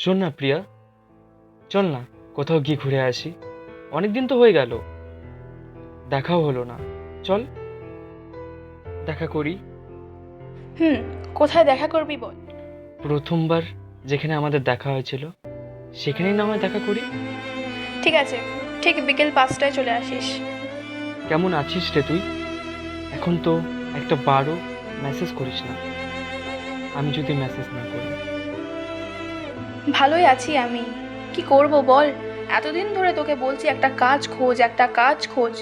শোন না প্রিয়া, চল না কোথাও গিয়ে ঘুরে আসি। অনেক দিন তো হয়ে গেল, দেখাও হলো না। চল দেখা করি। হুম, কোথায় দেখা করবি বল। প্রথমবার যেখানে আমাদের দেখা হয়েছিল সেখানেই না হয় দেখা করি। ঠিক আছে, ঠিক বিকেল 5টায় চলে আসিস। কেমন আছিস রে তুই? এখন তো একটা বারও মেসেজ করিস না, আমি যদি মেসেজ না করি। ভালোই আছি আমি। কি করব বল, এতদিন ধরে তোকে বলছি একটা কাজ খোঁজ, একটা কাজ খোঁজ।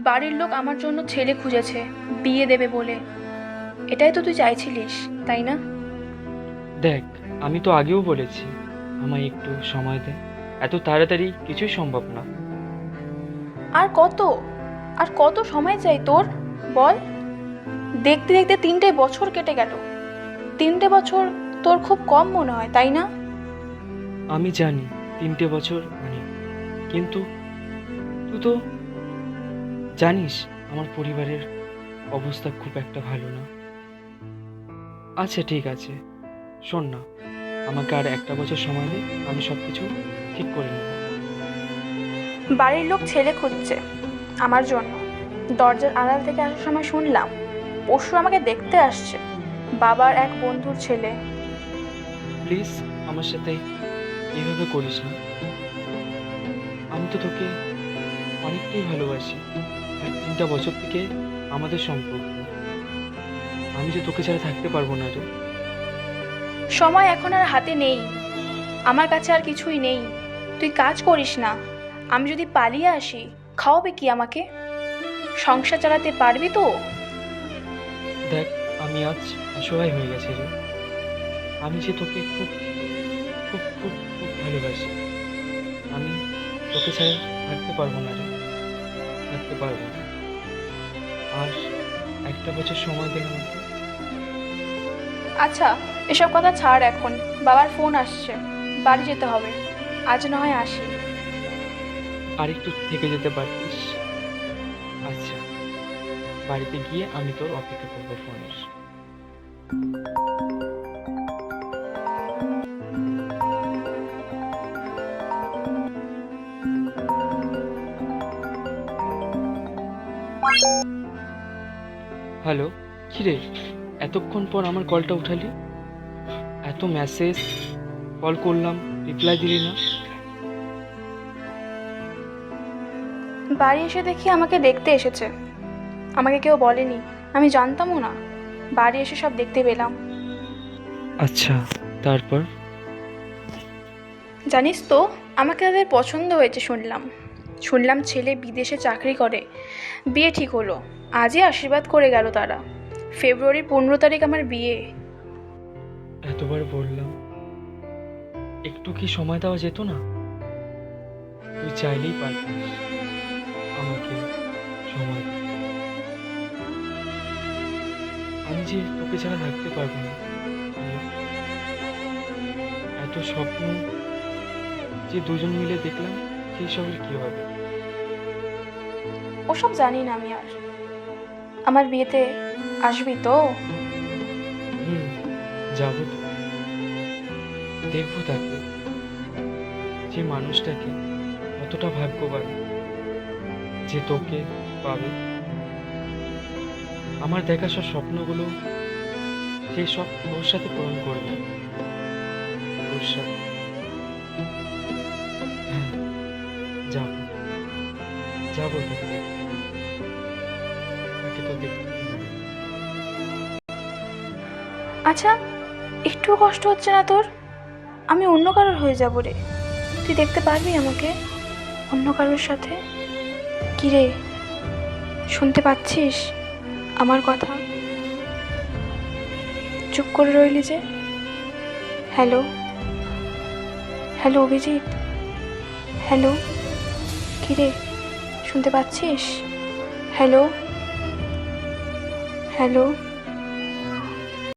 বাড়ির লোক আমার জন্য ছেলে খুঁজেছে, বিয়ে দেবে বলে। এটাই তো তুই চাইছিলিস, তাই না? দেখ, আমি তো আগেও বলেছি আমায় একটু সময় দে, এত তাড়াতাড়ি কিছুই সম্ভব না। আর কত, আর কত সময় চাই তোর বল। দেখতে দেখতে 3টে বছর কেটে গেল। 3টে বছর তোর খুব কম মনে হয়, তাই না? আমি জানি 3টে বছর অনেক, কিন্তু তুই তো জানিস আমার পরিবারের অবস্থা খুব একটা ভালো না। আচ্ছা ঠিক আছে, শোন না, আমাকে আর একটা বছর সময় দে, আমি সব কিছু ঠিক করে নেব। বাড়ির লোক ছেলে খুঁজছে আমার জন্য। দরজার আড়াল থেকে আসার সময় শুনলাম পরশু আমাকে দেখতে আসছে বাবার এক বন্ধুর ছেলে। প্লিজ আমার সাথে এইভাবে করিস না। আমি তো তোকে অনেকটাই ভালোবাসি, আর 3টা বছর থেকে আমাদের সম্পর্ক। আমি যে তোকে ছাড়া থাকতে পারবো না রে। সময় এখন আর হাতে নেই, আমার কাছে আর কিছুই নেই। তুই কাজ করিস না, আমি যদি পালিয়ে আসি খাওয়াবে কি আমাকে? সংসার চালাতে পারবি তো? দেখ, আমি আজ অসহায় হয়ে গেছি রে। আমি যে তোকে খুব খুব খুব খুব ভালোবাসি। আমি তোকে ছাড়া থাকতে পারবো না রে, থাকতে পারবো না। আর একটা বছর সময় দে আমাকে। আচ্ছা, এসব কথা ছাড় এখন। বাবার ফোন আসছে, বাড়ি যেতে হবে। আজ না হয় আসি। আর একটু থেকে যেতে পারতিস। আচ্ছা, বাড়িতে গিয়ে আমি তোর অপেক্ষা করবো ফোনের। হ্যালো, কিরে, এতক্ষণ পর আমার কলটা উঠালি? এত মেসেজ, কল করলাম, রিপ্লাই দিলি না। বাড়ি এসে দেখি আমাকে দেখতে এসেছে। আমাকে কেউ বলেনি, আমি জানতামও না। বাড়ি এসে সব দেখতে পেলাম। আচ্ছা, তারপর? জানিস তো, আমাকে তাদের পছন্দ হয়েছে শুনলাম। শুনলাম ছেলে বিদেশে চাকরি করে, বিয়ে ঠিক হলো। আজই আশীর্বাদ করে গেল তারা। ফেব্রুয়ারির 15 তারিখ আমার বিয়ে। এতবার বললাম, একটু কি সময় দেওয়া যেত না? তুই চাইলেই পারতিস আমাকে সময় দিতে। আমি যে তোকে ছাড়া থাকতে পারবো না। এত স্বপ্ন যে দুজন মিলে দেখলাম, সেই সবের কি হবে? ওসব জানি না আমি আর। আমার বিয়েতে আসবি তো? হুম, যাবো তো। দেখবো তাকে, যে মানুষটাকে কতটা ভাগ্যবান যে তোকে পাবে। আমার দেখা সব স্বপ্নগুলো সেই সব তোর সাথে পূরণ করবে, তোর সাথে। হ্যাঁ, যাবো, যাবো তোকে দেখতে। তাকে তো দেখতেই হবে। আচ্ছা, একটু কষ্ট হচ্ছে না তোর? আমি অন্য কারোর হয়ে যাব রে। তুই দেখতে পারবি আমাকে অন্য কারোর সাথে? কি রে, শুনতে পাচ্ছিস আমার কথা? চুপ করে রইলি যে। Hello, hello Abhijit, hello. কি রে, শুনতে পাচ্ছিস? Hello, hello.